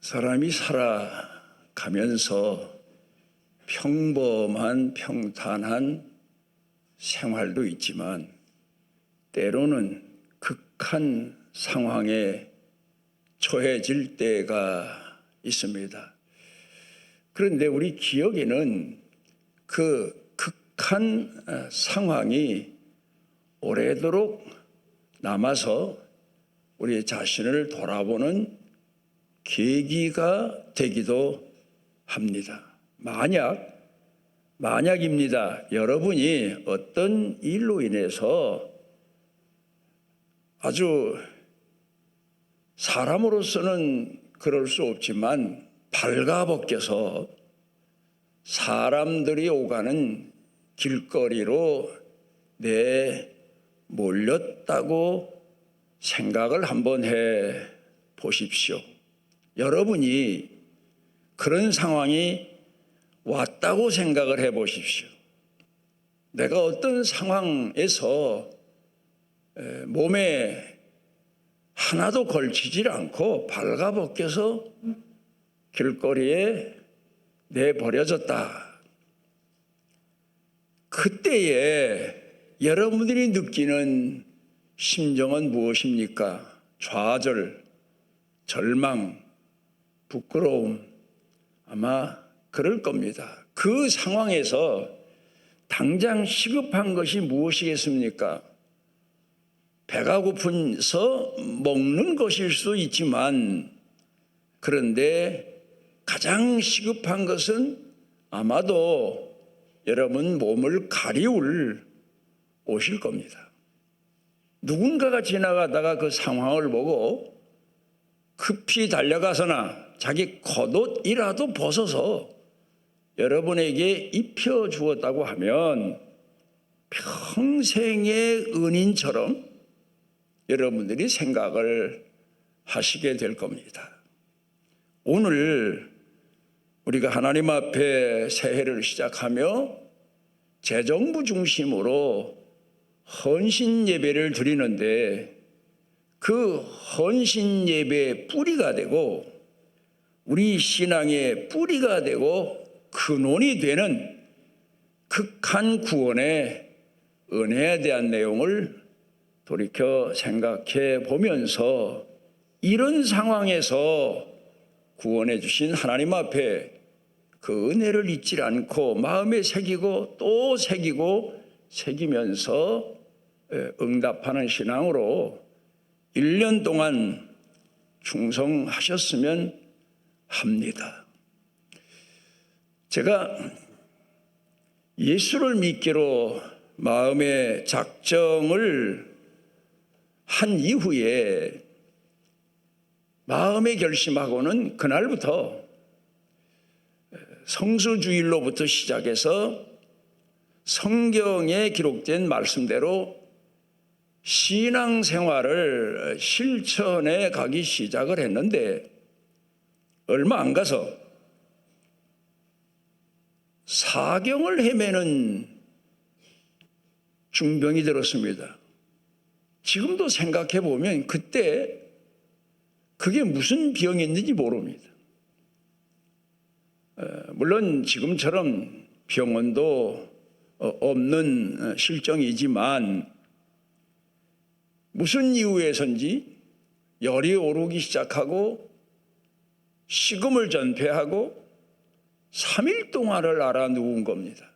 사람이 살아가면서 평범한 평탄한 생활도 있지만 때로는 극한 상황에 처해질 때가 있습니다. 그런데 우리 기억에는 그 극한 상황이 오래도록 남아서 우리 자신을 돌아보는 계기가 되기도 합니다. 만약입니다. 여러분이 어떤 일로 인해서 아주 사람으로서는 그럴 수 없지만 발가벗겨서 사람들이 오가는 길거리로 몰렸다고 생각을 한번 해 보십시오. 여러분이 그런 상황이 왔다고 생각을 해 보십시오. 내가 어떤 상황에서 몸에 하나도 걸치질 않고 발가벗겨서 길거리에 내버려졌다. 그때에 여러분들이 느끼는 심정은 무엇입니까? 좌절, 절망, 부끄러움, 아마 그럴 겁니다. 그 상황에서 당장 시급한 것이 무엇이겠습니까? 배가 고픈서 먹는 것일 수 있지만, 그런데 가장 시급한 것은 아마도 여러분 몸을 가리울 옷일 겁니다. 누군가가 지나가다가 그 상황을 보고 급히 달려가서나 자기 겉옷이라도 벗어서 여러분에게 입혀주었다고 하면 평생의 은인처럼 여러분들이 생각을 하시게 될 겁니다. 오늘 우리가 하나님 앞에 새해를 시작하며 재정부 중심으로 헌신 예배를 드리는데 그 헌신 예배의 뿌리가 되고 우리 신앙의 뿌리가 되고 근원이 되는 극한 구원의 은혜에 대한 내용을 돌이켜 생각해 보면서 이런 상황에서 구원해 주신 하나님 앞에 그 은혜를 잊지 않고 마음에 새기고 또 새기면서 응답하는 신앙으로 1년 동안 충성하셨으면 합니다. 제가 예수를 믿기로 마음의 작정을 한 이후에 마음의 결심하고는 그날부터 성수주일로부터 시작해서 성경에 기록된 말씀대로 신앙생활을 실천해 가기 시작을 했는데 얼마 안 가서 사경을 헤매는 중병이 들었습니다. 지금도 생각해 보면 그때 그게 무슨 병이었는지 모릅니다. 물론 지금처럼 병원도 없는 실정이지만 무슨 이유에선지 열이 오르기 시작하고 식음을 전폐하고 3일 동안을 앓아 누운 겁니다.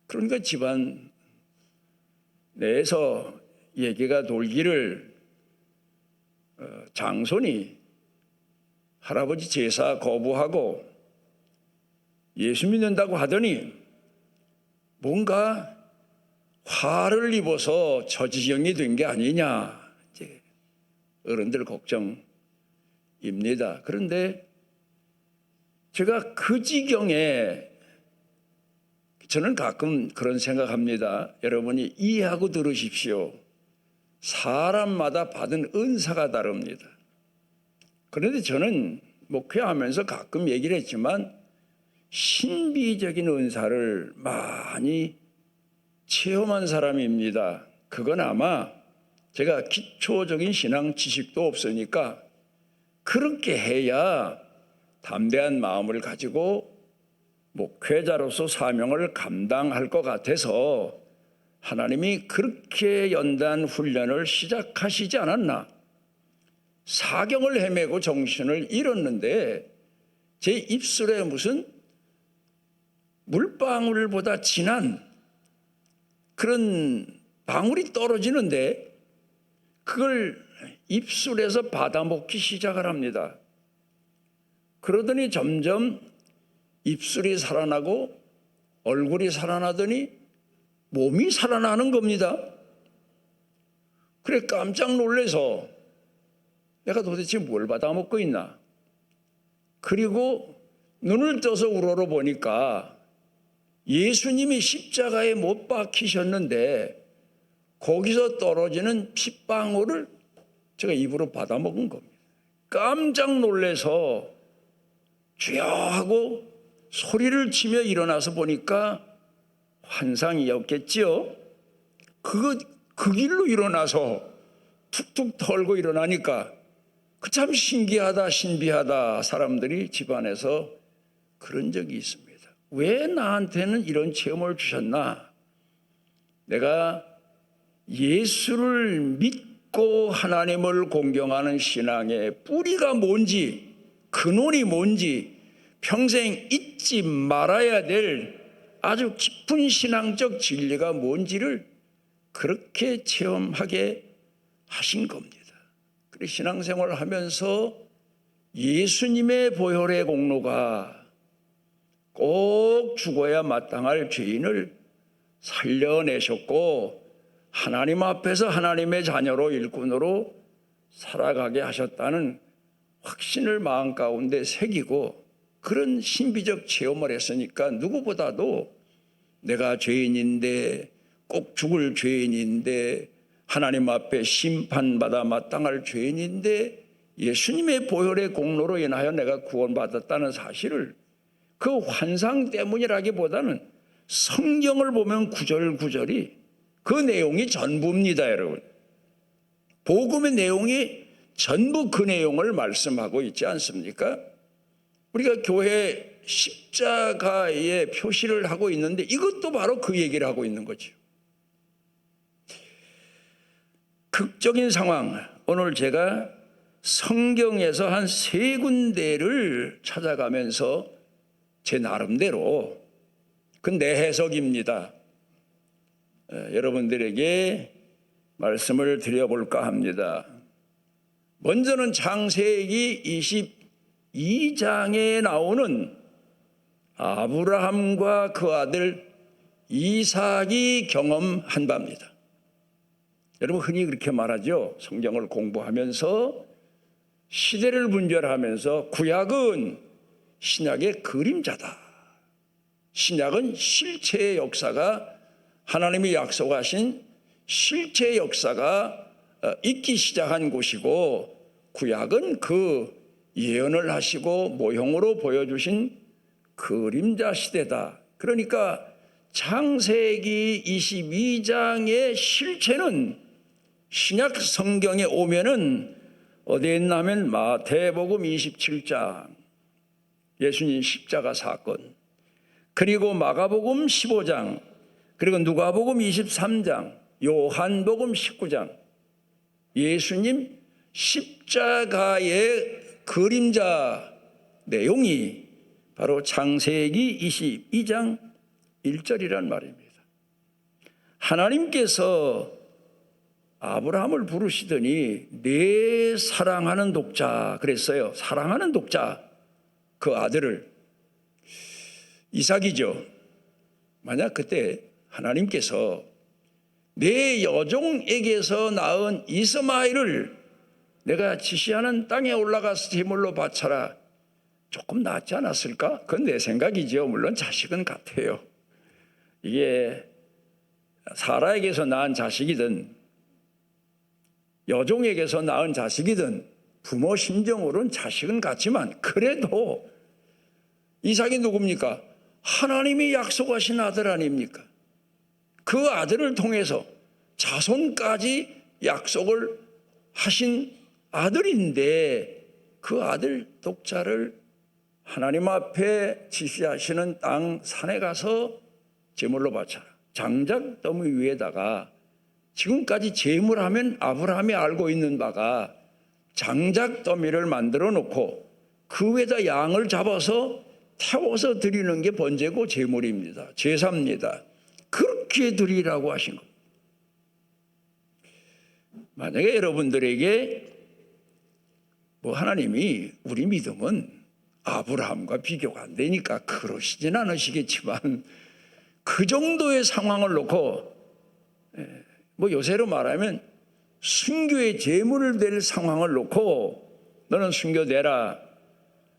그러니까 집안 내에서 얘기가 돌기를 장손이 할아버지 제사 거부하고 예수 믿는다고 하더니 뭔가 화를 입어서 저 지경이 된 게 아니냐, 이제 어른들 걱정입니다. 그런데 제가 그 지경에 저는 가끔 그런 생각합니다. 여러분이 이해하고 들으십시오. 사람마다 받은 은사가 다릅니다. 그런데 저는 목회하면서 가끔 얘기를 했지만 신비적인 은사를 많이 체험한 사람입니다. 그건 아마 제가 기초적인 신앙 지식도 없으니까 그렇게 해야 담대한 마음을 가지고 목회자로서 사명을 감당할 것 같아서 하나님이 그렇게 연단 훈련을 시작하시지 않았나. 사경을 헤매고 정신을 잃었는데 제 입술에 무슨 물방울보다 진한 그런 방울이 떨어지는데 그걸 입술에서 받아먹기 시작을 합니다. 그러더니 점점 입술이 살아나고 얼굴이 살아나더니 몸이 살아나는 겁니다. 그래 깜짝 놀라서 내가 도대체 뭘 받아먹고 있나. 그리고 눈을 떠서 우러러 보니까 예수님이 십자가에 못 박히셨는데 거기서 떨어지는 핏방울을 제가 입으로 받아먹은 겁니다. 깜짝 놀라서 주여 하고 소리를 치며 일어나서 보니까 환상이었겠지요. 그 길로 일어나서 툭툭 털고 일어나니까 그 참 신기하다 신비하다 사람들이 집안에서 그런 적이 있습니다. 왜 나한테는 이런 체험을 주셨나? 내가 예수를 믿고 하나님을 공경하는 신앙의 뿌리가 뭔지, 근원이 뭔지, 평생 잊지 말아야 될 아주 깊은 신앙적 진리가 뭔지를 그렇게 체험하게 하신 겁니다. 그리고 신앙생활을 하면서 예수님의 보혈의 공로가 꼭 죽어야 마땅할 죄인을 살려내셨고 하나님 앞에서 하나님의 자녀로 일꾼으로 살아가게 하셨다는 확신을 마음 가운데 새기고 그런 신비적 체험을 했으니까 누구보다도 내가 죄인인데 꼭 죽을 죄인인데 하나님 앞에 심판받아 마땅할 죄인인데 예수님의 보혈의 공로로 인하여 내가 구원받았다는 사실을 그 환상 때문이라기보다는 성경을 보면 구절구절이 그 내용이 전부입니다, 여러분. 복음의 내용이 전부 그 내용을 말씀하고 있지 않습니까? 우리가 교회 십자가에 표시를 하고 있는데 이것도 바로 그 얘기를 하고 있는 거죠. 극적인 상황, 오늘 제가 성경에서 한 3군데를 찾아가면서 제 나름대로 그 내 해석입니다. 여러분들에게 말씀을 드려볼까 합니다. 먼저는 창세기 22장에 나오는 아브라함과 그 아들 이삭이 경험한 바입니다. 여러분 흔히 그렇게 말하죠. 성경을 공부하면서 시대를 분별하면서 구약은 신약의 그림자다. 신약은 실체의 역사가 하나님이 약속하신 실체의 역사가 있기 시작한 곳이고 구약은 그 예언을 하시고 모형으로 보여주신 그림자 시대다. 그러니까 창세기 22장의 실체는 신약 성경에 오면은 어디에 있나 하면 마태복음 27장 예수님 십자가 사건, 그리고 마가복음 15장, 그리고 누가복음 23장, 요한복음 19장, 예수님 십자가의 그림자 내용이 바로 창세기 22장 1절이란 말입니다. 하나님께서 아브라함을 부르시더니 내 사랑하는 독자 그랬어요. 사랑하는 독자, 그 아들을 이삭이죠. 만약 그때 하나님께서 내 여종에게서 낳은 이스마엘을 내가 지시하는 땅에 올라가서 제물로 바쳐라, 조금 낫지 않았을까? 그건 내 생각이죠. 물론 자식은 같아요. 이게 사라에게서 낳은 자식이든 여종에게서 낳은 자식이든 부모 심정으로는 자식은 같지만 그래도 이삭이 누굽니까? 하나님이 약속하신 아들 아닙니까? 그 아들을 통해서 자손까지 약속을 하신 아들인데 그 아들 독자를 하나님 앞에 지시하시는 땅 산에 가서 제물로 바쳐라. 장작 더미 위에다가 지금까지 제물하면 아브라함이 알고 있는 바가 장작 더미를 만들어 놓고 그 위에다 양을 잡아서 태워서 드리는 게 번제고 제물입니다. 제사입니다. 그렇게 드리라고 하신 겁니다. 만약에 여러분들에게 하나님이 우리 믿음은 아브라함과 비교가 안 되니까 그러시진 않으시겠지만 그 정도의 상황을 놓고 요새로 말하면 순교의 제물을 될 상황을 놓고 너는 순교 내라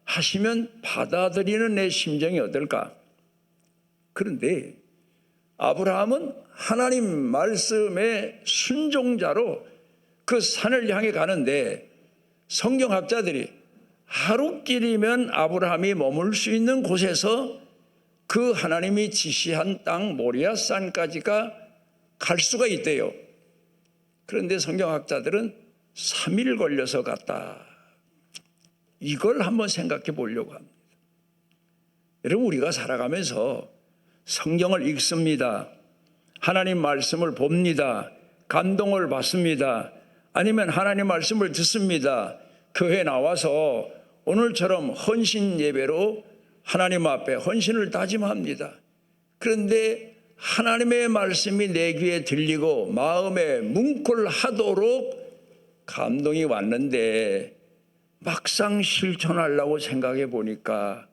하시면 받아들이는 내 심정이 어떨까? 그런데 아브라함은 하나님 말씀의 순종자로 그 산을 향해 가는데 성경학자들이 하루길이면 아브라함이 머물 수 있는 곳에서 그 하나님이 지시한 땅 모리아산까지가 갈 수가 있대요. 그런데 성경학자들은 3일 걸려서 갔다. 이걸 한번 생각해 보려고 합니다. 여러분, 우리가 살아가면서 성경을 읽습니다. 하나님 말씀을 봅니다. 감동을 받습니다. 아니면 하나님 말씀을 듣습니다. 교회에 나와서 오늘처럼 헌신 예배로 하나님 앞에 헌신을 다짐합니다. 그런데 하나님의 말씀이 내 귀에 들리고 마음에 뭉클하도록 감동이 왔는데 막상 실천하려고 생각해 보니까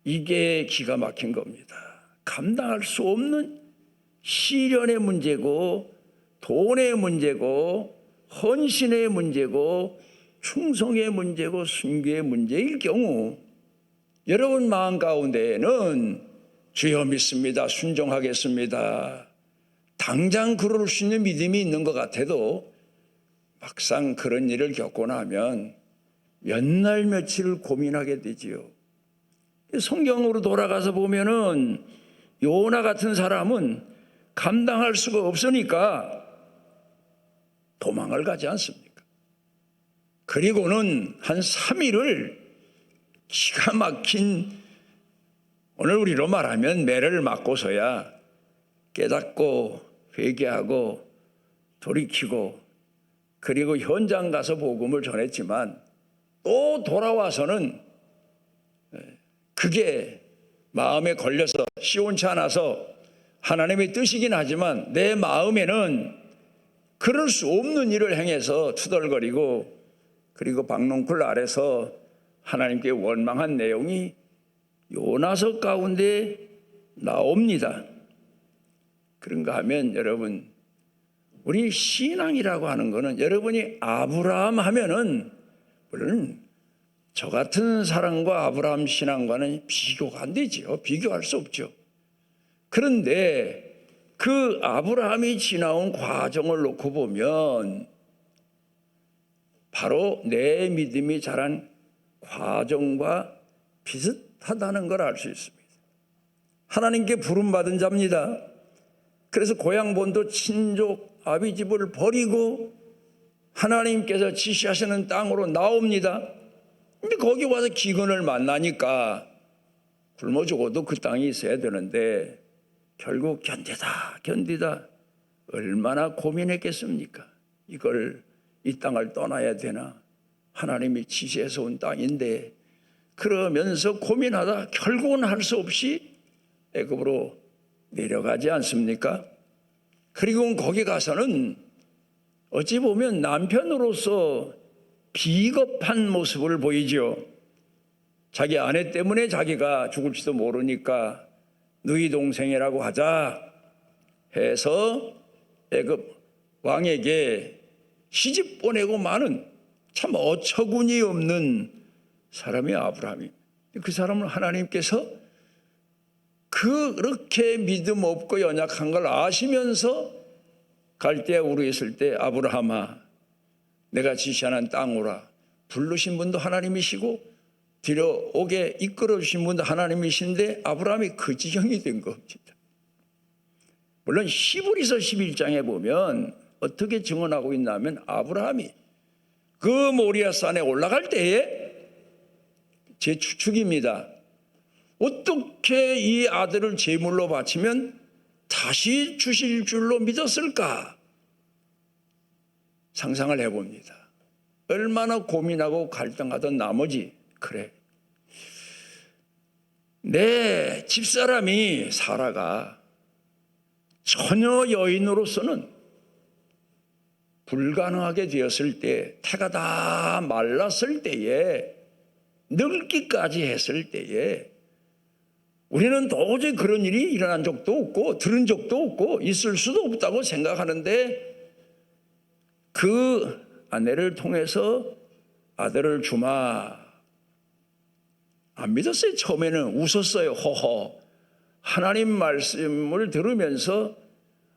이게 기가 막힌 겁니다. 감당할 수 없는 시련의 문제고 돈의 문제고 헌신의 문제고 충성의 문제고 순교의 문제일 경우 여러분 마음 가운데에는 주여 믿습니다. 순종하겠습니다. 당장 그럴 수 있는 믿음이 있는 것 같아도 막상 그런 일을 겪고 나면 몇 날 며칠을 고민하게 되지요. 성경으로 돌아가서 보면은 요나 같은 사람은 감당할 수가 없으니까 도망을 가지 않습니까? 그리고는 한 3일을 기가 막힌, 오늘 우리로 말하면 매를 맞고서야 깨닫고 회개하고 돌이키고 그리고 현장 가서 복음을 전했지만 또 돌아와서는 그게 마음에 걸려서 시원치 않아서 하나님의 뜻이긴 하지만 내 마음에는 그럴 수 없는 일을 행해서 투덜거리고 그리고 박농쿨 아래서 하나님께 원망한 내용이 요나서 가운데 나옵니다. 그런가 하면 여러분, 우리 신앙이라고 하는 거는 여러분이 아브라함 하면은 물론 저 같은 사람과 아브라함 신앙과는 비교가 안 되지요. 비교할 수 없죠. 그런데 그 아브라함이 지나온 과정을 놓고 보면 바로 내 믿음이 자란 과정과 비슷하다는 걸 알 수 있습니다. 하나님께 부름받은 자입니다. 그래서 고향 본도 친족 아비 집을 버리고 하나님께서 지시하시는 땅으로 나옵니다. 근데 거기 와서 기근을 만나니까 굶어 죽어도 그 땅이 있어야 되는데 결국 견디다 얼마나 고민했겠습니까? 이 땅을 떠나야 되나? 하나님이 지시해서 온 땅인데 그러면서 고민하다 결국은 할 수 없이 애굽으로 내려가지 않습니까? 그리고 거기 가서는 어찌 보면 남편으로서 비겁한 모습을 보이죠. 자기 아내 때문에 자기가 죽을지도 모르니까 너희 동생이라고 하자 해서 애굽 왕에게 시집 보내고 마는 참 어처구니 없는 사람이 아브라함이. 그 사람을 하나님께서 그렇게 믿음 없고 연약한 걸 아시면서 갈대아 우르에 있을 때 아브라함아 내가 지시하는 땅오라. 부르신 분도 하나님이시고 들여오게 이끌어 주신 분도 하나님이신데 아브라함이 그 지경이 된 겁니다. 물론 히브리서 11장에 보면 어떻게 증언하고 있냐면 아브라함이 그 모리아산에 올라갈 때에 제 추측입니다. 어떻게 이 아들을 제물로 바치면 다시 주실 줄로 믿었을까? 상상을 해봅니다. 얼마나 고민하고 갈등하던 나머지, 그래, 내 집사람이 사라가 처녀 여인으로서는 불가능하게 되었을 때, 태가 다 말랐을 때에, 늙기까지 했을 때에 우리는 도저히 그런 일이 일어난 적도 없고 들은 적도 없고 있을 수도 없다고 생각하는데, 그 아내를 통해서 아들을 주마. 안 믿었어요. 처음에는 웃었어요. 호호. 하나님 말씀을 들으면서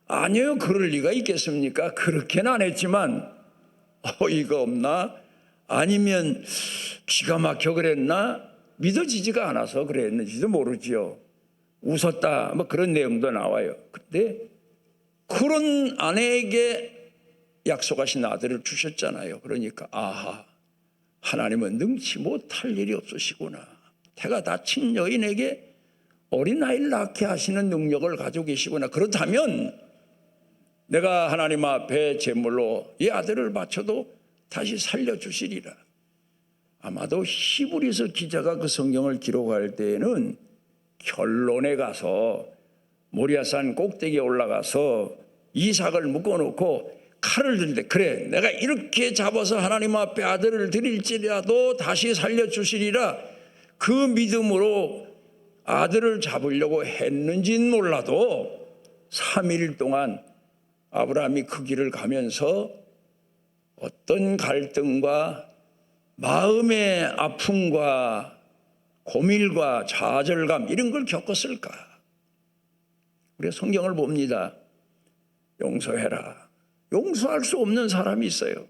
아니요, 그럴 리가 있겠습니까? 그렇게는 안 했지만 어이가 없나? 아니면 기가 막혀 그랬나? 믿어지지가 않아서 그랬는지도 모르지요. 웃었다, 뭐 그런 내용도 나와요. 근데 그런 아내에게 약속하신 아들을 주셨잖아요. 그러니까 아하, 하나님은 능치 못할 일이 없으시구나. 태가 다친 여인에게 어린아이를 낳게 하시는 능력을 가지고 계시구나. 그렇다면 내가 하나님 앞에 제물로 이 아들을 바쳐도 다시 살려주시리라. 아마도 히브리서 기자가 그 성경을 기록할 때에는 결론에 가서 모리아산 꼭대기에 올라가서 이삭을 묶어놓고 칼을 들때, 그래, 내가 이렇게 잡아서 하나님 앞에 아들을 드릴지라도 다시 살려주시리라, 그 믿음으로 아들을 잡으려고 했는지는 몰라도 3일 동안 아브라함이 그 길을 가면서 어떤 갈등과 마음의 아픔과 고밀과 좌절감, 이런 걸 겪었을까? 우리가 성경을 봅니다. 용서해라. 용서할 수 없는 사람이 있어요.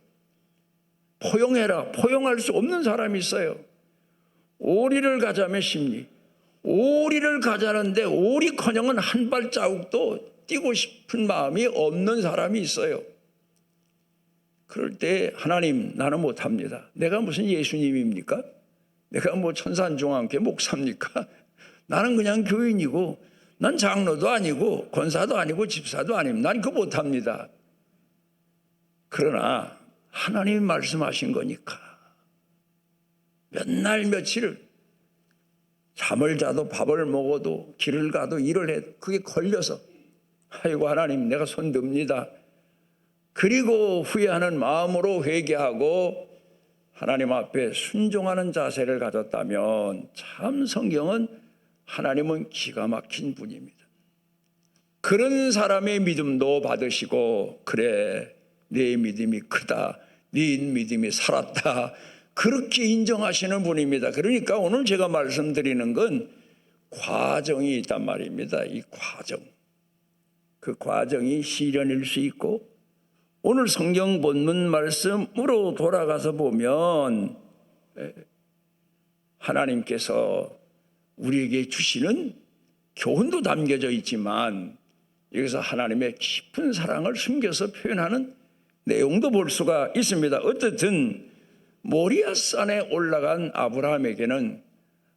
포용해라. 포용할 수 없는 사람이 있어요. 오리를 가자며 심리. 오리를 가자는데 오리커녕은 한 발자국도 뛰고 싶은 마음이 없는 사람이 있어요. 그럴 때 하나님, 나는 못합니다. 내가 무슨 예수님입니까? 내가 뭐 천산중앙교회 목사입니까? 나는 그냥 교인이고, 난 장로도 아니고 권사도 아니고 집사도 아닙니다. 난 그거 못합니다. 그러나 하나님이 말씀하신 거니까 몇 날 며칠 잠을 자도 밥을 먹어도 길을 가도 일을 해도 그게 걸려서, 아이고 하나님, 내가 손 듭니다. 그리고 후회하는 마음으로 회개하고 하나님 앞에 순종하는 자세를 가졌다면 참 성경은 하나님은 기가 막힌 분입니다. 그런 사람의 믿음도 받으시고, 그래, 네 믿음이 크다, 네 믿음이 살았다, 그렇게 인정하시는 분입니다. 그러니까 오늘 제가 말씀드리는 건 과정이 있단 말입니다. 이 과정, 그 과정이 시련일 수 있고, 오늘 성경 본문 말씀으로 돌아가서 보면 하나님께서 우리에게 주시는 교훈도 담겨져 있지만, 여기서 하나님의 깊은 사랑을 숨겨서 표현하는 내용도 볼 수가 있습니다. 어쨌든 모리아산에 올라간 아브라함에게는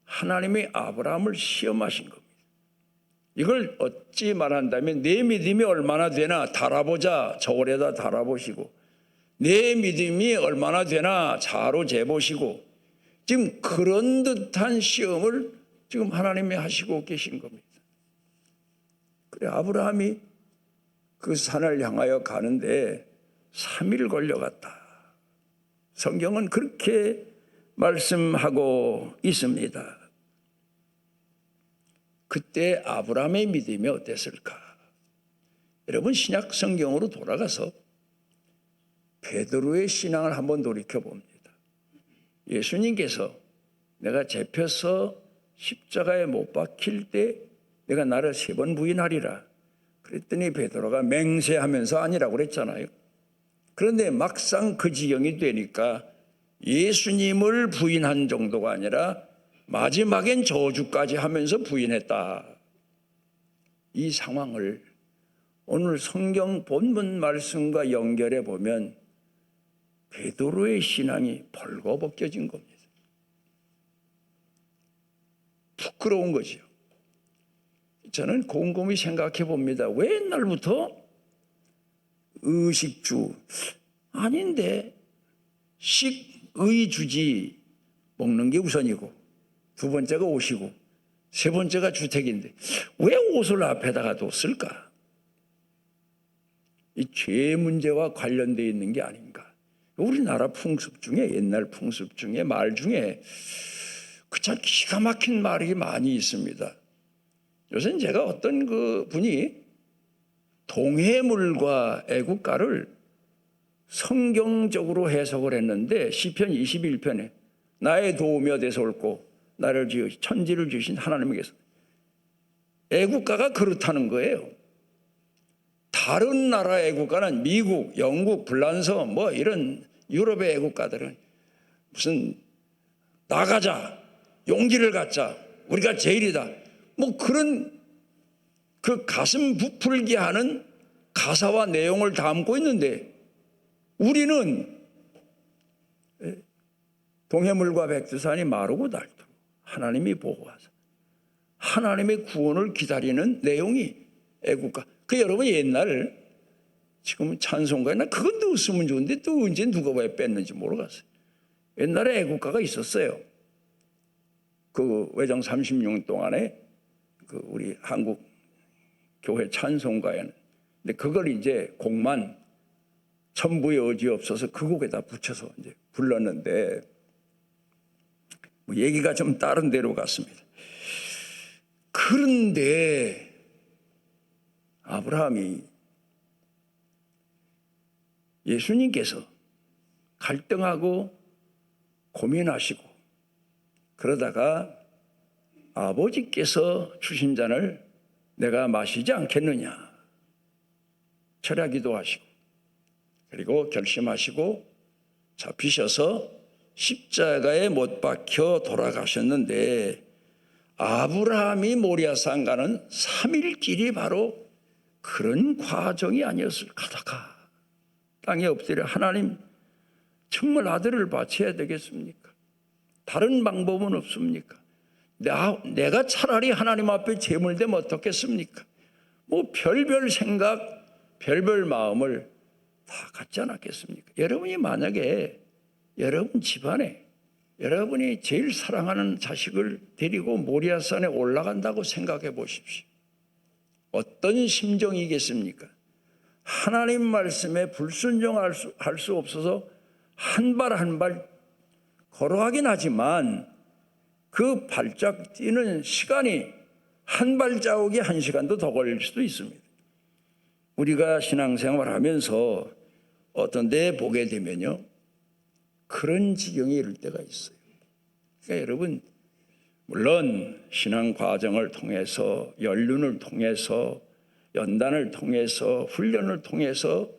하나님이 아브라함을 시험하신 겁니다. 이걸 어찌 말한다면, 내 믿음이 얼마나 되나 달아보자, 저울에다 달아보시고, 내 믿음이 얼마나 되나 자로 재보시고, 지금 그런 듯한 시험을 지금 하나님이 하시고 계신 겁니다. 그래, 아브라함이 그 산을 향하여 가는데 3일 걸려갔다. 성경은 그렇게 말씀하고 있습니다. 그때 아브라함의 믿음이 어땠을까? 여러분, 신약 성경으로 돌아가서 베드로의 신앙을 한번 돌이켜 봅니다. 예수님께서 내가 잡혀서 십자가에 못 박힐 때 내가 나를 3번 부인하리라 그랬더니 베드로가 맹세하면서 아니라고 그랬잖아요. 그런데 막상 그 지경이 되니까 예수님을 부인한 정도가 아니라 마지막엔 저주까지 하면서 부인했다. 이 상황을 오늘 성경 본문 말씀과 연결해 보면 베드로의 신앙이 벌거벗겨진 겁니다. 부끄러운 거지요. 저는 곰곰이 생각해 봅니다. 왜 옛날부터 의식주 아닌데 식의주지 먹는 게 우선이고 두 번째가 옷이고 세 번째가 주택인데 왜 옷을 앞에다가 뒀을까? 이 죄 문제와 관련되어 있는 게 아닌가. 우리나라 풍습 중에 옛날 풍습 중에 말 중에 그 참 기가 막힌 말이 많이 있습니다. 요새는 제가 어떤 그 분이 동해물과 애국가를 성경적으로 해석을 했는데 시편 21편에 나의 도우며 되솔고 나를 천지를 지으신 하나님께서 애국가가 그렇다는 거예요. 다른 나라 애국가는 미국, 영국, 불란서 뭐 이런 유럽의 애국가들은 무슨 나가자, 용기를 갖자, 우리가 제일이다 뭐 그런 그 가슴 부풀게 하는 가사와 내용을 담고 있는데 우리는 동해물과 백두산이 마르고 닳도록 하나님이 보호하사 하나님의 구원을 기다리는 내용이 애국가. 그 여러분 옛날 지금은 찬송가에 나 그건 넣었으면 좋은데 또 언제 누가 왜 뺐는지 모르겠어요. 옛날에 애국가가 있었어요. 그 외정 36년 동안에 그 우리 한국 교회 찬송가에는. 근데 그걸 이제 곡만 천부의 의지 없어서 그 곡에다 붙여서 이제 불렀는데 뭐 얘기가 좀 다른 데로 갔습니다. 그런데 아브라함이 예수님께서 갈등하고 고민하시고 그러다가 아버지께서 주신 잔을 내가 마시지 않겠느냐 철야기도 하시고 그리고 결심하시고 잡히셔서 십자가에 못 박혀 돌아가셨는데 아브라함이 모리아산 가는 3일 길이 바로 그런 과정이 아니었을까 하다가 땅에 엎드려 하나님 정말 아들을 바쳐야 되겠습니까? 다른 방법은 없습니까? 내가 차라리 하나님 앞에 제물되면 어떻겠습니까? 뭐 별별 생각, 별별 마음을 다 갖지 않았겠습니까? 여러분이 만약에 여러분 집안에 여러분이 제일 사랑하는 자식을 데리고 모리아산에 올라간다고 생각해 보십시오. 어떤 심정이겠습니까? 하나님 말씀에 불순종할 수 없어서 한 발 한 발 걸어가긴 하지만 그 발짝 뛰는 시간이 한 발자국이 1시간도 더 걸릴 수도 있습니다. 우리가 신앙생활 하면서 어떤 데 보게 되면요 그런 지경에 이를 때가 있어요. 그러니까 여러분 물론 신앙 과정을 통해서 연륜을 통해서 연단을 통해서 훈련을 통해서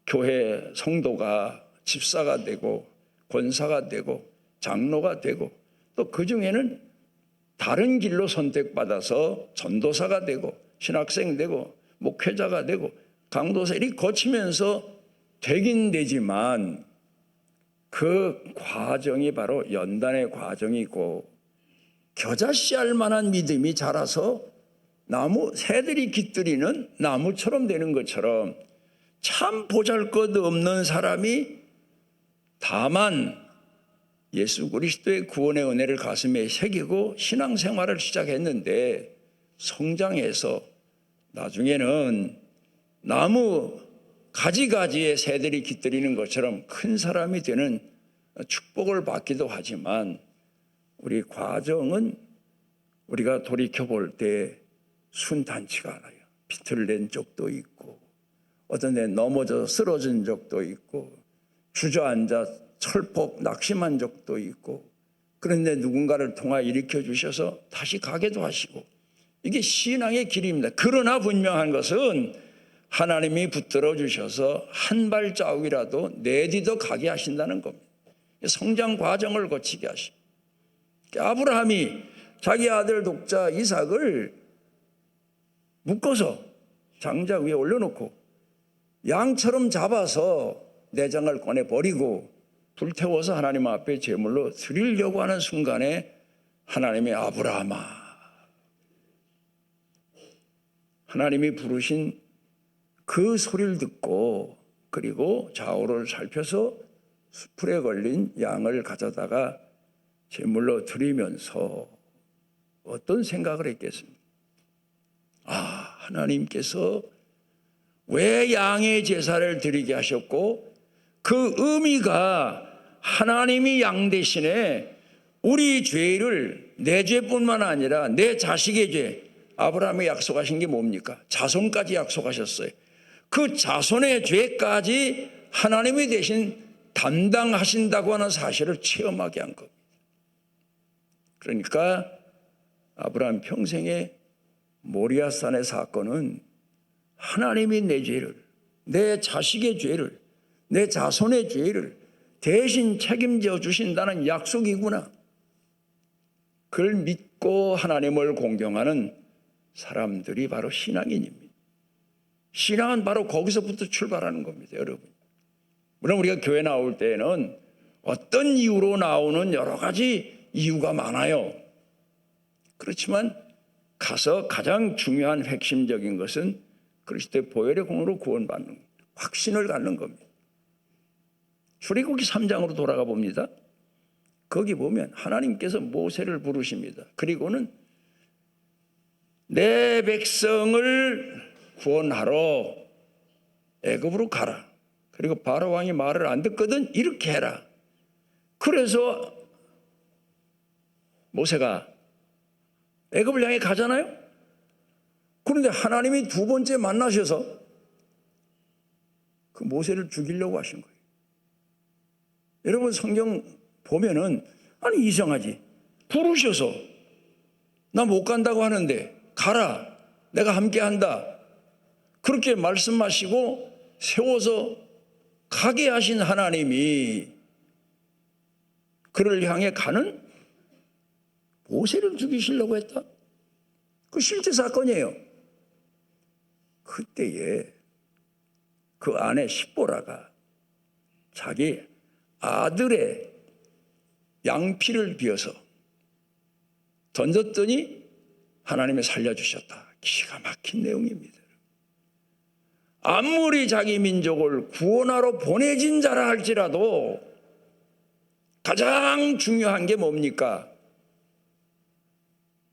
교회 성도가 집사가 되고 권사가 되고 장로가 되고 또 그중에는 다른 길로 선택받아서 전도사가 되고 신학생 되고 목회자가 되고 강도사 이렇게 거치면서 되긴 되지만 그 과정이 바로 연단의 과정이고 겨자씨알 만한 믿음이 자라서 나무 새들이 깃들이는 나무처럼 되는 것처럼 참 보잘것없는 사람이 다만 예수 그리스도의 구원의 은혜를 가슴에 새기고 신앙생활을 시작했는데 성장해서 나중에는 나무 가지가지에 새들이 깃들이는 것처럼 큰 사람이 되는 축복을 받기도 하지만 우리 과정은 우리가 돌이켜볼 때 순탄치가 않아요. 비틀낸 적도 있고 어떤 데 넘어져 쓰러진 적도 있고 주저앉아 철폭 낙심한 적도 있고 그런데 누군가를 통하 일으켜 주셔서 다시 가게도 하시고 이게 신앙의 길입니다. 그러나 분명한 것은 하나님이 붙들어 주셔서 한 발자국이라도 내디더 가게 하신다는 겁니다. 성장 과정을 거치게 하십니다. 아브라함이 자기 아들 독자 이삭을 묶어서 장작 위에 올려놓고 양처럼 잡아서 내장을 꺼내버리고 불태워서 하나님 앞에 제물로 드리려고 하는 순간에 하나님이 아브라함아 하나님이 부르신 그 소리를 듣고 그리고 좌우를 살펴서 수풀에 걸린 양을 가져다가 제물로 드리면서 어떤 생각을 했겠습니까? 하나님께서 왜 양의 제사를 드리게 하셨고 그 의미가 하나님이 양 대신에 우리 죄를 내 죄뿐만 아니라 내 자식의 죄, 아브라함이 약속하신 게 뭡니까? 자손까지 약속하셨어요. 그 자손의 죄까지 하나님이 대신 담당하신다고 하는 사실을 체험하게 한 겁니다. 그러니까 아브라함 평생의 모리아산의 사건은 하나님이 내 죄를, 내 자식의 죄를, 내 자손의 죄를 대신 책임져 주신다는 약속이구나. 그걸 믿고 하나님을 공경하는 사람들이 바로 신앙인입니다. 신앙은 바로 거기서부터 출발하는 겁니다, 여러분. 물론 우리가 교회 나올 때는 어떤 이유로 나오는 여러 가지 이유가 많아요. 그렇지만 가서 가장 중요한 핵심적인 것은 그리스도의 보혈의 공으로 구원받는 확신을 갖는 겁니다. 출애굽기 3장으로 돌아가 봅니다. 거기 보면 하나님께서 모세를 부르십니다. 그리고는 내 백성을 구원하러 애굽으로 가라. 그리고 바로 왕이 말을 안 듣거든 이렇게 해라. 그래서 모세가 애굽을 향해 가잖아요. 그런데 하나님이 두 번째 만나셔서 그 모세를 죽이려고 하신 거예요. 여러분 성경 보면은 아니 이상하지. 부르셔서 나 못 간다고 하는데 가라. 내가 함께 한다. 그렇게 말씀하시고 세워서 가게 하신 하나님이 그를 향해 가는 모세를 죽이시려고 했다. 그 실제 사건이에요. 그때에 그 아내 십보라가 자기 아들의 양피를 비어서 던졌더니 하나님이 살려주셨다. 기가 막힌 내용입니다. 아무리 자기 민족을 구원하러 보내진 자라 할지라도 가장 중요한 게 뭡니까?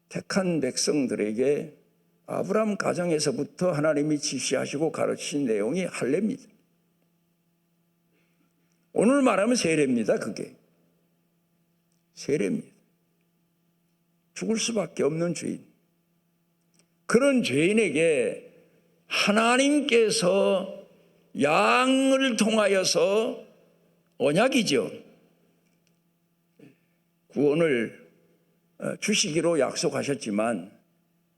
택한 백성들에게 아브라함 가정에서부터 하나님이 지시하시고 가르치신 내용이 할례입니다. 오늘 말하면 세례입니다. 그게 세례입니다. 죽을 수밖에 없는 죄인, 그런 죄인에게 하나님께서 양을 통하여서 언약이죠. 구원을 주시기로 약속하셨지만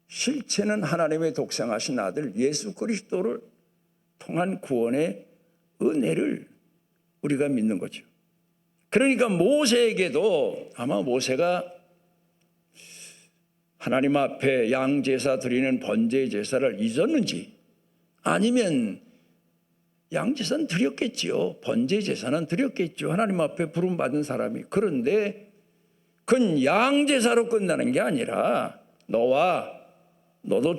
실체는 하나님의 독생하신 아들 예수 그리스도를 통한 구원의 은혜를 우리가 믿는 거죠. 그러니까 모세에게도 아마 모세가 하나님 앞에 양제사 드리는 번제 제사를 잊었는지 아니면 양제사는 드렸겠지요. 번제 제사는 드렸겠죠. 하나님 앞에 부름받은 사람이. 그런데 그건 양제사로 끝나는 게 아니라 너도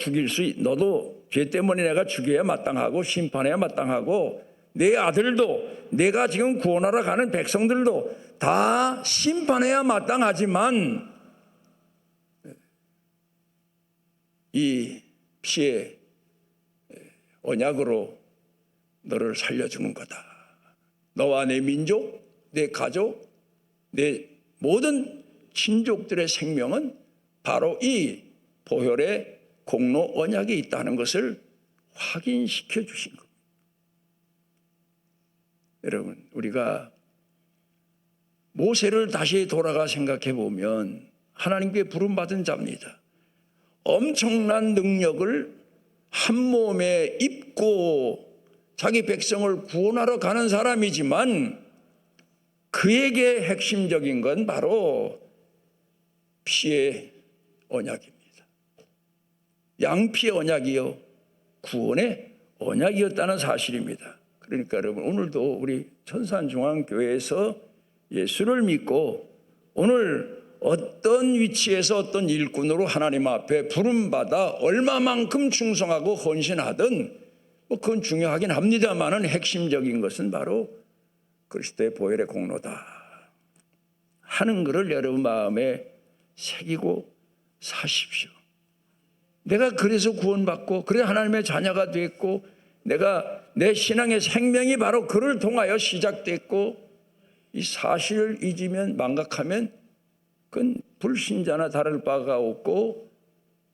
너도 죄 때문에 내가 죽여야 마땅하고 심판해야 마땅하고 내 아들도 내가 지금 구원하러 가는 백성들도 다 심판해야 마땅하지만 이 피의 언약으로 너를 살려주는 거다. 너와 내 민족, 내 가족, 내 모든 친족들의 생명은 바로 이 보혈의 공로 언약에 있다는 것을 확인시켜 주신 겁니다. 여러분, 우리가 모세를 다시 돌아가 생각해 보면 하나님께 부름받은 자입니다. 엄청난 능력을 한 몸에 입고 자기 백성을 구원하러 가는 사람이지만 그에게 핵심적인 건 바로 피의 언약입니다. 양피의 언약이요 구원의 언약이었다는 사실입니다. 그러니까 여러분 오늘도 우리 천산중앙교회에서 예수를 믿고 오늘 어떤 위치에서 어떤 일꾼으로 하나님 앞에 부름받아 얼마만큼 충성하고 헌신하든 뭐 그건 중요하긴 합니다만은 핵심적인 것은 바로 그리스도의 보혈의 공로다 하는 것을 여러분 마음에 새기고 사십시오. 내가 그래서 구원받고 그래 하나님의 자녀가 됐고 내가 내 신앙의 생명이 바로 그를 통하여 시작됐고 이 사실을 잊으면 망각하면 그건 불신자나 다를 바가 없고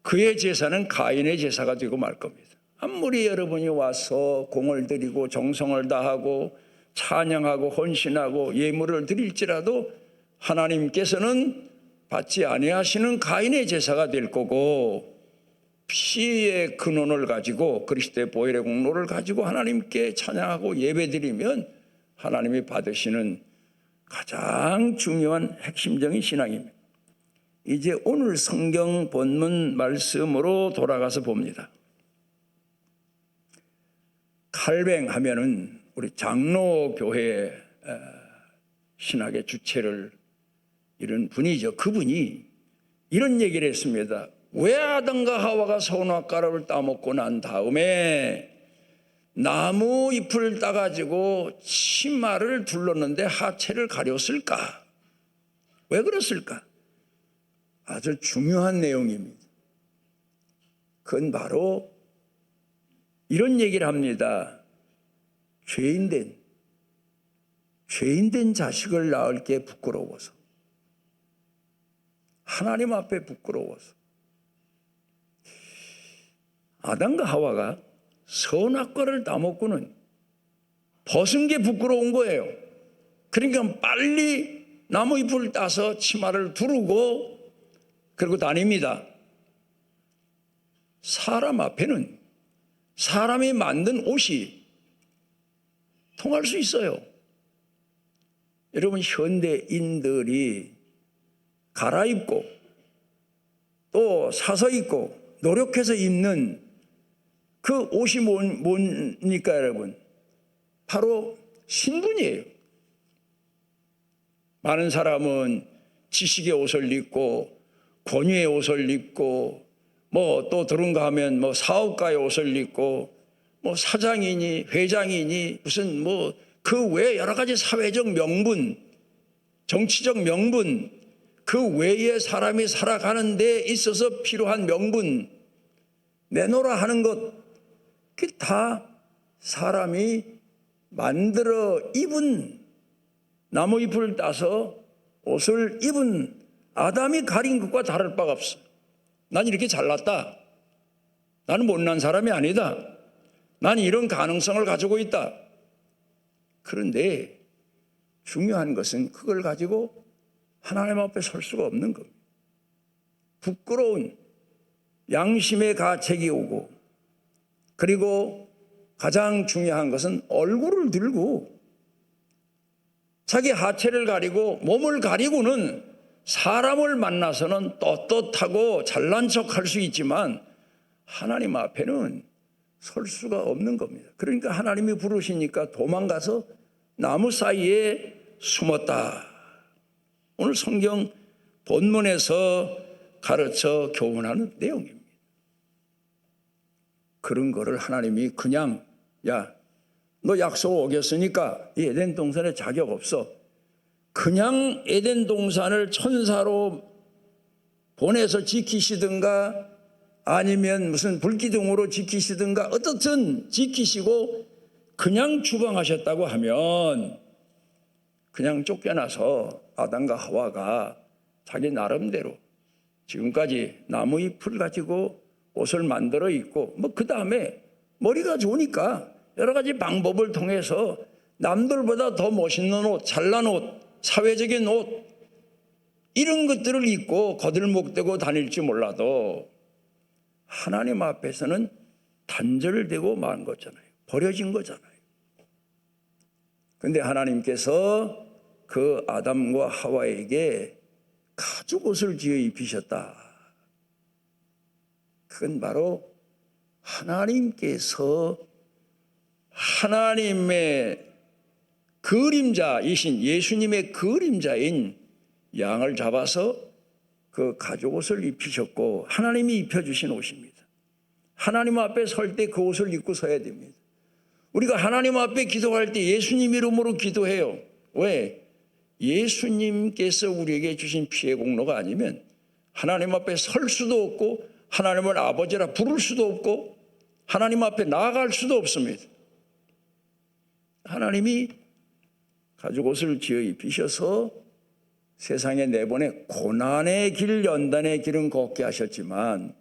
그의 제사는 가인의 제사가 되고 말 겁니다. 아무리 여러분이 와서 공을 드리고 정성을 다하고 찬양하고 헌신하고 예물을 드릴지라도 하나님께서는 받지 아니하시는 가인의 제사가 될 거고 피의 근원을 가지고 그리스도의 보혈의 공로를 가지고 하나님께 찬양하고 예배드리면 하나님이 받으시는 가장 중요한 핵심적인 신앙입니다. 이제 오늘 성경 본문 말씀으로 돌아가서 봅니다. 칼뱅 하면은 우리 장로교회 신학의 주체를 이런 분이죠. 그분이 이런 얘기를 했습니다. 왜 아담과 하와가 선악과를 따먹고 난 다음에 나무 잎을 따가지고 치마를 둘렀는데 하체를 가렸을까? 왜 그랬을까? 아주 중요한 내용입니다. 그건 바로 이런 얘기를 합니다. 죄인된 자식을 낳을 게 부끄러워서, 하나님 앞에 부끄러워서. 아담과 하와가 선악과를 따먹고는 벗은 게 부끄러운 거예요. 그러니까 빨리 나무 잎을 따서 치마를 두르고 그리고 다닙니다. 사람 앞에는 사람이 만든 옷이 통할 수 있어요. 여러분, 현대인들이 갈아입고 또 사서 입고 노력해서 입는 그 옷이 뭡니까 여러분? 바로 신분이에요. 많은 사람은 지식의 옷을 입고 권위의 옷을 입고 뭐 또 들은가 하면 뭐 사업가의 옷을 입고 뭐 사장이니 회장이니 무슨 뭐 그 외에 여러 가지 사회적 명분, 정치적 명분, 그 외에 사람이 살아가는 데 있어서 필요한 명분 내놓으라 하는 것, 그게 다 사람이 만들어 입은 나무 잎을 따서 옷을 입은 아담이 가린 것과 다를 바가 없어. 난 이렇게 잘났다. 나는 못난 사람이 아니다. 난 이런 가능성을 가지고 있다. 그런데 중요한 것은 그걸 가지고 하나님 앞에 설 수가 없는 겁니다. 부끄러운 양심의 가책이 오고, 그리고 가장 중요한 것은 얼굴을 들고 자기 하체를 가리고 몸을 가리고는 사람을 만나서는 떳떳하고 잘난 척할 수 있지만 하나님 앞에는 설 수가 없는 겁니다. 그러니까 하나님이 부르시니까 도망가서 나무 사이에 숨었다. 오늘 성경 본문에서 가르쳐 교훈하는 내용입니다. 그런 거를 하나님이 그냥 야, 너 약속 어겼으니까 이 에덴 동산에 자격 없어. 그냥 에덴 동산을 천사로 보내서 지키시든가 아니면 무슨 불기둥으로 지키시든가 어떻든 지키시고 그냥 추방하셨다고 하면 그냥 쫓겨나서 아담과 하와가 자기 나름대로 지금까지 나무 잎을 가지고 옷을 만들어 입고 뭐 그 다음에 머리가 좋으니까 여러 가지 방법을 통해서 남들보다 더 멋있는 옷, 잘난 옷, 사회적인 옷 이런 것들을 입고 거들먹대고 다닐지 몰라도 하나님 앞에서는 단절되고 만 거잖아요. 버려진 거잖아요. 그런데 하나님께서 그 아담과 하와에게 가죽 옷을 지어 입히셨다. 그건 바로 하나님께서 하나님의 그림자이신 예수님의 그림자인 양을 잡아서 그 가죽 옷을 입히셨고 하나님이 입혀주신 옷입니다. 하나님 앞에 설 때 그 옷을 입고 서야 됩니다. 우리가 하나님 앞에 기도할 때 예수님 이름으로 기도해요. 왜? 예수님께서 우리에게 주신 피의 공로가 아니면 하나님 앞에 설 수도 없고 하나님을 아버지라 부를 수도 없고 하나님 앞에 나아갈 수도 없습니다. 하나님이 가죽 옷을 지어 입히셔서 세상에 내보내 고난의 길, 연단의 길은 걷게 하셨지만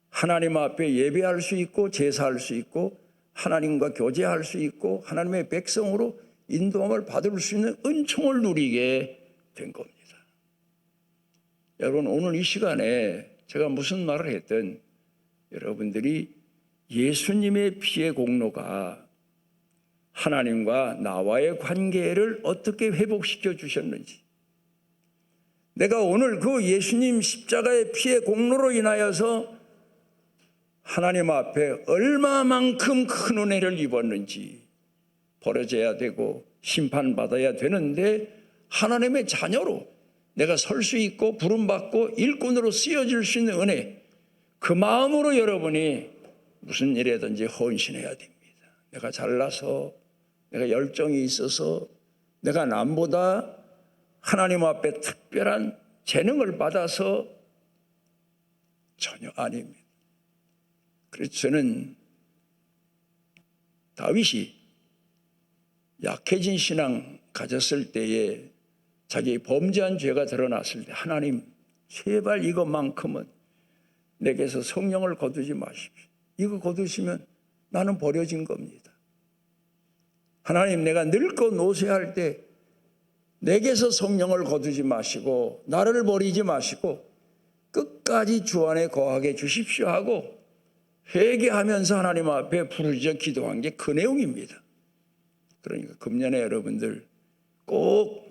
하나님 앞에 예배할 수 있고 제사할 수 있고 하나님과 교제할 수 있고 하나님의 백성으로 인도함을 받을 수 있는 은총을 누리게 된 겁니다. 여러분, 오늘 이 시간에 제가 무슨 말을 했든 여러분들이 예수님의 피의 공로가 하나님과 나와의 관계를 어떻게 회복시켜 주셨는지, 내가 오늘 그 예수님 십자가의 피의 공로로 인하여서 하나님 앞에 얼마만큼 큰 은혜를 입었는지 벌어져야 되고 심판받아야 되는데 하나님의 자녀로 내가 설 수 있고 부름받고 일꾼으로 쓰여질 수 있는 은혜, 그 마음으로 여러분이 무슨 일에든지 헌신해야 됩니다. 내가 잘나서, 내가 열정이 있어서, 내가 남보다 하나님 앞에 특별한 재능을 받아서 전혀 아닙니다. 그래서 저는 다윗이 약해진 신앙 가졌을 때에 자기 범죄한 죄가 드러났을 때 하나님 제발 이것만큼은 내게서 성령을 거두지 마십시오. 이거 거두시면 나는 버려진 겁니다. 하나님, 내가 늙고 노쇠할 때 내게서 성령을 거두지 마시고 나를 버리지 마시고 끝까지 주 안에 거하게 주십시오 하고 회개하면서 하나님 앞에 부르짖어 기도한 게 그 내용입니다. 그러니까 금년에 여러분들 꼭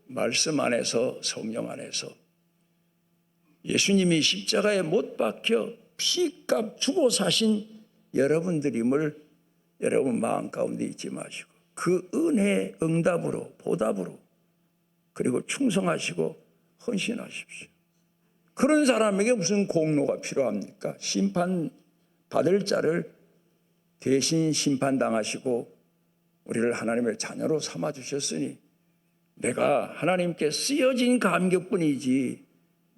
말씀 안에서, 성령 안에서 예수님이 십자가에 못 박혀 피값 주고 사신 여러분들임을 여러분 마음 가운데 잊지 마시고 그 은혜의 응답으로, 보답으로, 그리고 충성하시고 헌신하십시오. 그런 사람에게 무슨 공로가 필요합니까? 심판 받을 자를 대신 심판당하시고 우리를 하나님의 자녀로 삼아주셨으니 내가 하나님께 쓰여진 감격뿐이지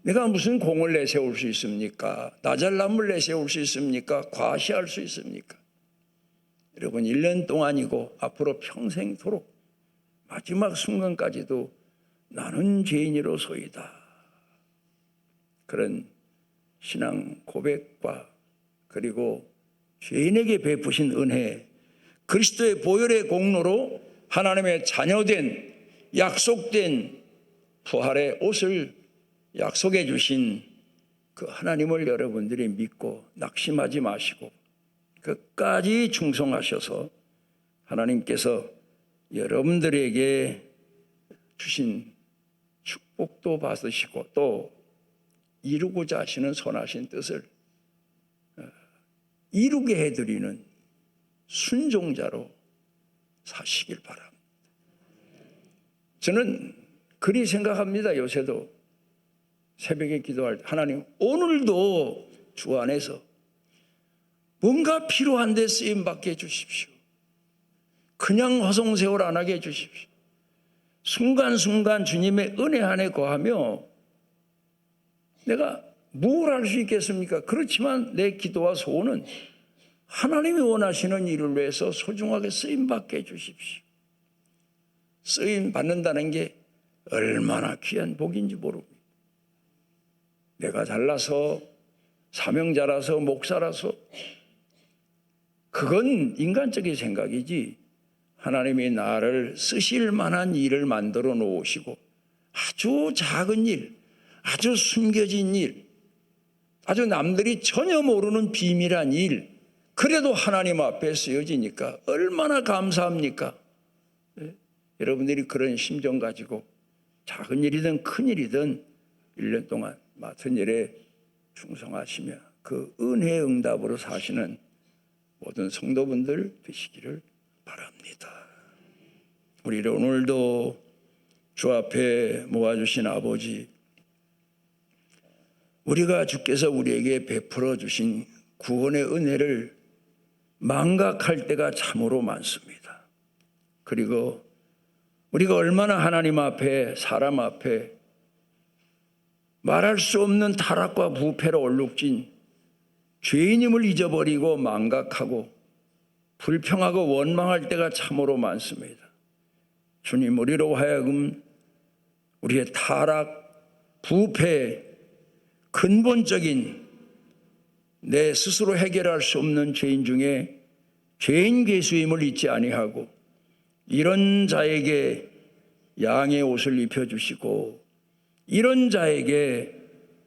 내가 무슨 공을 내세울 수 있습니까? 나잘남을 내세울 수 있습니까? 과시할 수 있습니까? 여러분, 1년 동안이고 앞으로 평생토록 마지막 순간까지도 나는 죄인이로소이다, 그런 신앙 고백과 그리고 죄인에게 베푸신 은혜, 그리스도의 보혈의 공로로 하나님의 자녀된 약속된 부활의 옷을 약속해 주신 그 하나님을 여러분들이 믿고 낙심하지 마시고 끝까지 충성하셔서 하나님께서 여러분들에게 주신 축복도 받으시고 또 이루고자 하시는 선하신 뜻을 이루게 해드리는 순종자로 사시길 바랍니다. 저는 그리 생각합니다. 요새도 새벽에 기도할 때 하나님, 오늘도 주 안에서 뭔가 필요한 데 쓰임받게 해주십시오. 그냥 허송세월 안 하게 해주십시오. 순간순간 주님의 은혜 안에 거하며 내가 뭘 할 수 있겠습니까? 그렇지만 내 기도와 소원은 하나님이 원하시는 일을 위해서 소중하게 쓰임받게 해주십시오. 쓰임받는다는 게 얼마나 귀한 복인지 모릅니다. 내가 잘나서, 사명자라서, 목사라서, 그건 인간적인 생각이지 하나님이 나를 쓰실 만한 일을 만들어 놓으시고 아주 작은 일, 아주 숨겨진 일, 아주 남들이 전혀 모르는 비밀한 일, 그래도 하나님 앞에 쓰여지니까 얼마나 감사합니까? 네? 여러분들이 그런 심정 가지고 작은 일이든 큰 일이든 1년 동안 맡은 일에 충성하시며 그 은혜의 응답으로 사시는 모든 성도분들 되시기를 바랍니다. 우리를 오늘도 주 앞에 모아주신 아버지, 우리가 주께서 우리에게 베풀어 주신 구원의 은혜를 망각할 때가 참으로 많습니다. 그리고 우리가 얼마나 하나님 앞에, 사람 앞에 말할 수 없는 타락과 부패로 얼룩진 죄인임을 잊어버리고 망각하고 불평하고 원망할 때가 참으로 많습니다. 주님, 우리로 하여금 우리의 타락, 부패, 근본적인 내 스스로 해결할 수 없는 죄인 중에 죄인 계수임을 잊지 아니하고 이런 자에게 양의 옷을 입혀주시고 이런 자에게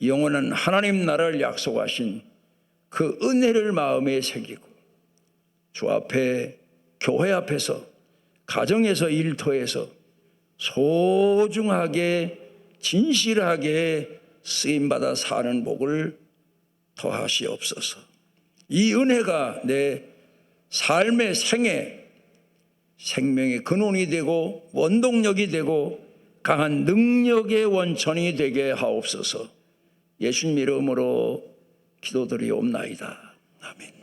영원한 하나님 나라를 약속하신 그 은혜를 마음에 새기고 주 앞에, 교회 앞에서, 가정에서, 일터에서 소중하게 진실하게 쓰임받아 사는 복을 더하시옵소서. 이 은혜가 내 삶의 생명의 근원이 되고 원동력이 되고 강한 능력의 원천이 되게 하옵소서. 예수님 이름으로 기도드리옵나이다. 아멘.